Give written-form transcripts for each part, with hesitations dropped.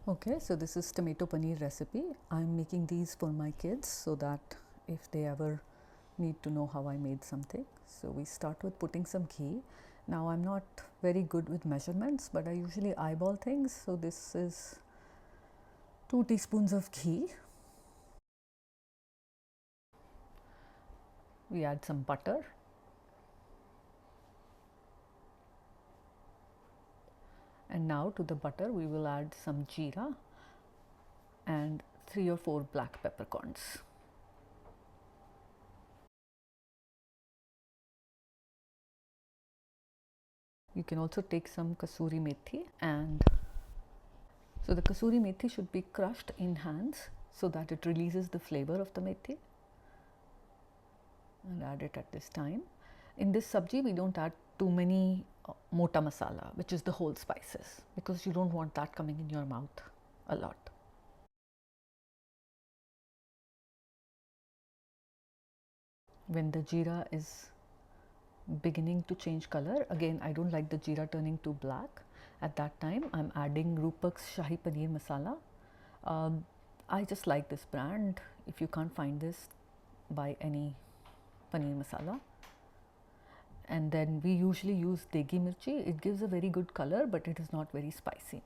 Okay, so this is tomato paneer recipe. I'm making these for my kids so that if they ever need to know how I made something. So we start with putting some ghee. Now I'm not very good with measurements, but I usually eyeball things. So this is 2 teaspoons of ghee. We add some butter. And now to the butter we will add some jeera and 3 or 4 black peppercorns. You can also take some kasuri methi, and so the kasuri methi should be crushed in hands so that it releases the flavor of the methi, and add it at this time. In this sabji we don't add too many mota masala, which is the whole spices, because you don't want that coming in your mouth a lot. When the jeera is beginning to change color, again I don't like the jeera turning too black. At that time I'm adding Rupak's Shahi Paneer Masala. I just like this brand. If you can't find this, buy any paneer masala. And then we usually use degi mirchi. It gives a very good color, but it is not very spicy.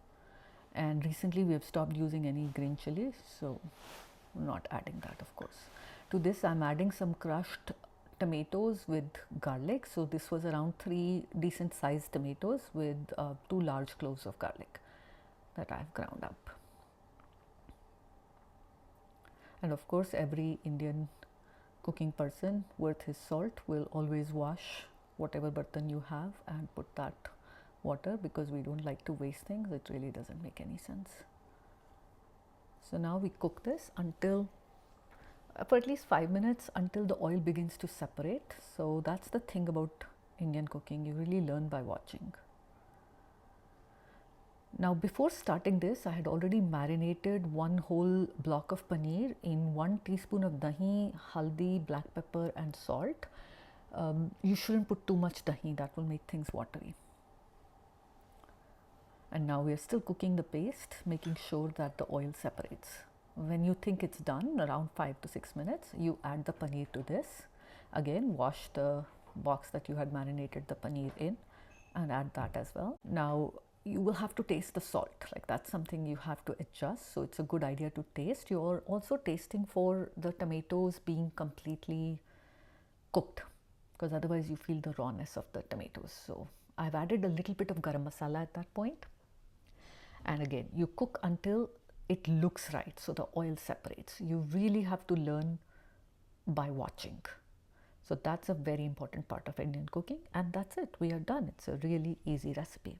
And recently we have stopped using any green chili, so not adding that, of course. To this I'm adding some crushed tomatoes with garlic. So this was around 3 decent sized tomatoes with 2 large cloves of garlic that I've ground up. And of course every Indian cooking person worth his salt will always wash whatever bartan you have and put that water, because we don't like to waste things. It really doesn't make any sense. So now we cook this until for at least 5 minutes, until the oil begins to separate. So that's the thing about Indian cooking, you really learn by watching. Now before starting this, I had already marinated 1 whole block of paneer in 1 teaspoon of dahi, haldi, black pepper and salt. You shouldn't put too much dahi, that will make things watery. And now we are still cooking the paste, making sure that the oil separates. When you think it's done, around 5 to 6 minutes, you add the paneer to this. Again, wash the box that you had marinated the paneer in and add that as well. Now you will have to taste the salt, like that's something you have to adjust. So it's a good idea to taste. You're also tasting for the tomatoes being completely cooked, because otherwise you feel the rawness of the tomatoes. So I've added a little bit of garam masala at that point. And again, you cook until it looks right, so the oil separates. You really have to learn by watching. So that's a very important part of Indian cooking, and that's it. We are done. It's a really easy recipe.